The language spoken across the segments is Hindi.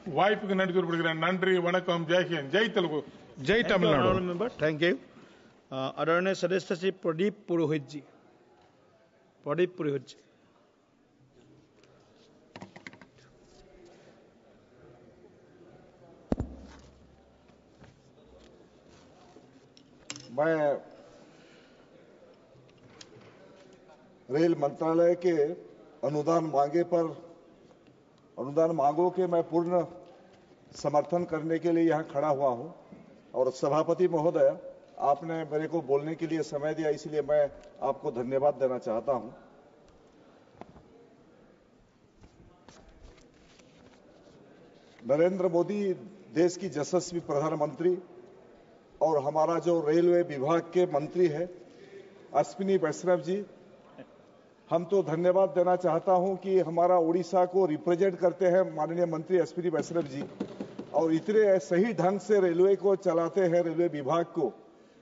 வாய்ப்புக்கு நன்றி குறிப்பிடுகிறேன். நன்றி, வணக்கம், ஜெய் ஹிந்த், ஜெய் தெலுங்கு, ஜெய் தமிழ்நாடு. Thank you. आदरणीय सदस्य श्री प्रदीप पुरोहित जी. प्रदीप पुरोहित जी. मैं रेल मंत्रालय के अनुदान मांगों के मैं पूर्ण समर्थन करने के लिए यहां खड़ा हुआ हूं और सभापति महोदय, आपने मेरे को बोलने के लिए समय दिया, इसलिए मैं आपको धन्यवाद देना चाहता हूं. नरेंद्र मोदी देश की यशस्वी प्रधानमंत्री और हमारा जो रेलवे विभाग के मंत्री है अश्विनी वैष्णव जी, हम तो धन्यवाद देना चाहता हूं कि हमारा उड़ीसा को रिप्रेजेंट करते हैं माननीय मंत्री अश्विनी वैष्णव जी, और इतने सही ढंग से रेलवे को चलाते हैं, रेलवे विभाग को.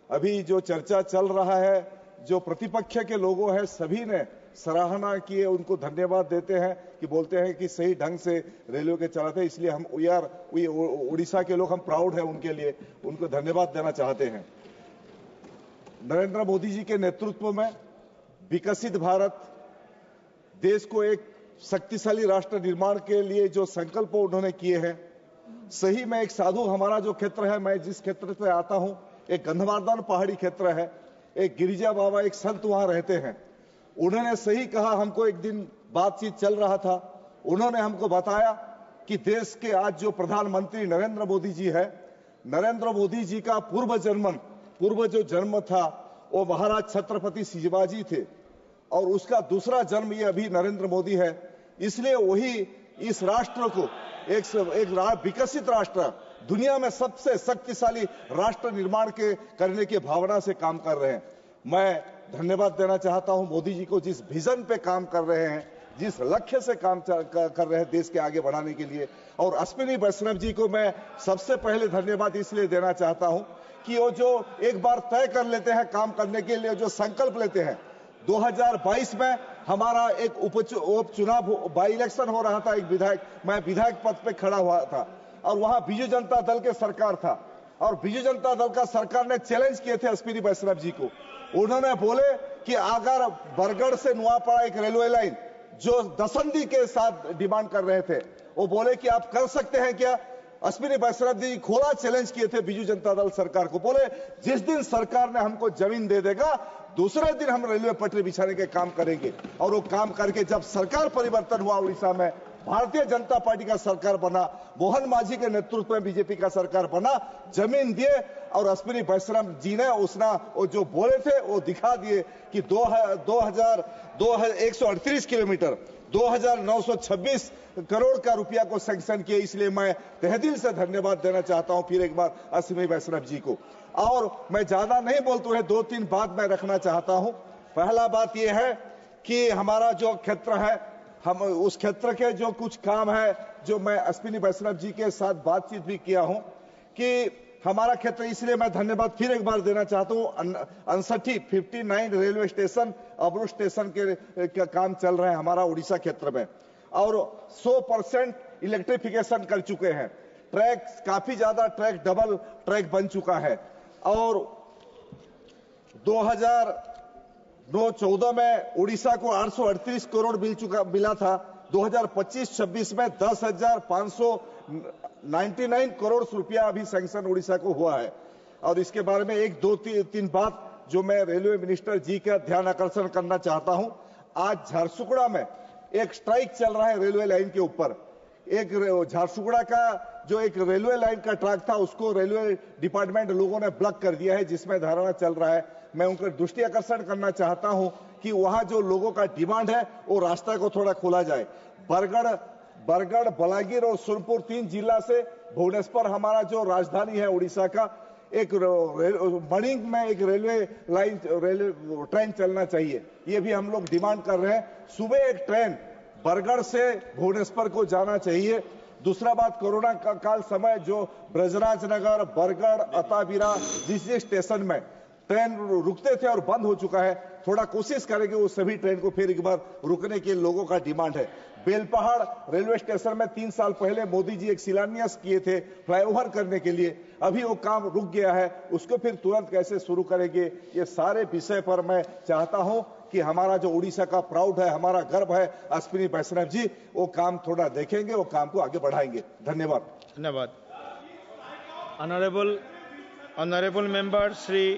अभी जो चर्चा चल रहा है, जो प्रतिपक्ष के लोगों हैं सभी ने सराहना किए, उनको धन्यवाद देते हैं कि बोलते हैं कि सही ढंग से रेलवे के चलाते हैं, इसलिए हम उड़ीसा के लोग हम प्राउड है उनके लिए, उनको धन्यवाद देना चाहते हैं. नरेंद्र मोदी जी के नेतृत्व में विकसित भारत, देश को एक शक्तिशाली राष्ट्र निर्माण के लिए जो संकल्प उन्होंने किए हैं, सही में एक साधु, हमारा जो क्षेत्र है, मैं जिस क्षेत्र से आता हूं, एक गंधमार्दन पहाड़ी क्षेत्र है, एक गिरिजा बाबा एक संत वहां रहते हैं. उन्होंने सही कहा, हमको एक दिन बातचीत चल रहा था, उन्होंने हमको बताया कि देश के आज जो प्रधानमंत्री नरेंद्र मोदी जी है, नरेंद्र मोदी जी का पूर्व जो जन्म था वो महाराज छत्रपति शिवाजी थे, और उसका दूसरा जन्म ये अभी नरेंद्र मोदी है. इसलिए वही इस राष्ट्र को एक विकसित राष्ट्र, दुनिया में सबसे शक्तिशाली राष्ट्र निर्माण करने की भावना से काम कर रहे हैं. मैं धन्यवाद देना चाहता हूं मोदी जी को, जिस विजन पे काम कर रहे हैं, जिस लक्ष्य से काम कर रहे हैं देश के आगे बढ़ाने के लिए. और अश्विनी वैष्णव जी को मैं सबसे पहले धन्यवाद इसलिए देना चाहता हूं कि वो जो एक बार तय कर लेते हैं काम करने के लिए, जो संकल्प लेते हैं. 2022 में हमारा एक उपचुनाव बाई इलेक्शन हो रहा था, मैं विधायक पद पे खड़ा हुआ था, और वहां बीजू जनता दल के सरकार था, और बीजू जनता दल का सरकार ने चैलेंज किए थे अश्विनी वैष्णव जी को. उन्होंने बोले कि अगर बरगढ़ से नुआपाड़ा एक रेलवे लाइन जो दसंदी के साथ डिमांड कर रहे थे, वो बोले कि आप कर सकते हैं क्या. अश्विनी वैष्णव जी खोला चैलेंज किए थे बीजू जनता दल सरकार को, बोले जिस दिन सरकार ने हमको जमीन दे देगा, दूसरे दिन हम रेलवे पटरी बिछाने के काम करेंगे. और वो काम करके जब सरकार परिवर्तन हुआ उड़ीसा में, भारतीय जनता पार्टी का सरकार बना, मोहन मांझी के नेतृत्व में बीजेपी का सरकार बना, जमीन दिए, और अश्विनी वैष्णव जी ने वो जो बोले थे वो दिखा दिए कि 138 किलोमीटर 2926 करोड़ का रुपया को सैंक्शन किए. इसलिए मैं तहे दिल से धन्यवाद देना चाहता हूं फिर एक बार अश्विनी वैष्णव जी को. और मैं ज्यादा नहीं बोलते हुए 2-3 बात मैं रखना चाहता हूं. पहला बात यह है कि हमारा जो क्षेत्र है, हम उस क्षेत्र के जो कुछ काम है, जो मैं अश्विनी वैष्णव जी के साथ बातचीत भी किया हूं कि हमारा क्षेत्र, इसलिए मैं धन्यवाद फिर एक बार देना चाहता हूं. 59 रेलवे स्टेशन, अब्रू स्टेशन के काम चल रहे हैं हमारा उड़ीसा क्षेत्र में, और 100% इलेक्ट्रिफिकेशन कर चुके हैं. ट्रैक काफी ज्यादा ट्रैक, डबल ट्रैक बन चुका है. और 2009-14 में उड़ीसा को 838 करोड़ मिला था. 2025-26 में 10,599 करोड़ रुपया अभी सैंक्शन उड़ीसा को हुआ है. और इसके बारे में 1-2-3 बात जो मैं रेलवे मिनिस्टर जी का ध्यान आकर्षण करना चाहता हूं. आज झारसुगुड़ा में एक स्ट्राइक चल रहा है रेलवे लाइन के ऊपर. एक झारसुगुड़ा का जो एक रेलवे लाइन का ट्रैक था, उसको रेलवे डिपार्टमेंट लोगों ने ब्लॉक कर दिया है, जिसमें धारणा चल रहा है. मैं उनका दृष्टि आकर्षण करना चाहता हूं कि वहां जो लोगों का डिमांड है वो रास्ता को थोड़ा खोला जाए. बरगढ़, बलांगीर और सोनपुर 3 जिला से भुवनेश्वर, हमारा जो राजधानी है उड़ीसा का, एक मणिंग में एक रेलवे ट्रेन चलना चाहिए. ये भी हम लोग डिमांड कर रहे हैं. सुबह एक ट्रेन बरगढ़ से भुवनेश्वर को जाना चाहिए. दूसरा बात, कोरोना काल समय जो ब्रजराज नगर, बरगढ़, अताबीरा जिस स्टेशन में ट्रेन रुकते थे और बंद हो चुका है, थोड़ा कोशिश करेंगे वो सभी ट्रेन को फिर एक बार रुकने के लोगों का डिमांड है। बेलपहाड़ रेलवे स्टेशन में 3 साल पहले मोदी जी एक शिलान्यास किए थे फ्लाईओवर करने के लिए, अभी वो काम रुक गया है, उसको फिर तुरंत कैसे शुरू करेंगे, ये सारे विषय पर मैं चाहता हूं कि हमारा जो उड़ीसा का प्राउड है, हमारा गर्व है अश्विनी वैष्णव जी, वो काम थोड़ा देखेंगे, वो काम को आगे बढ़ाएंगे। धन्यवाद। धन्यवाद। Honourable member Shri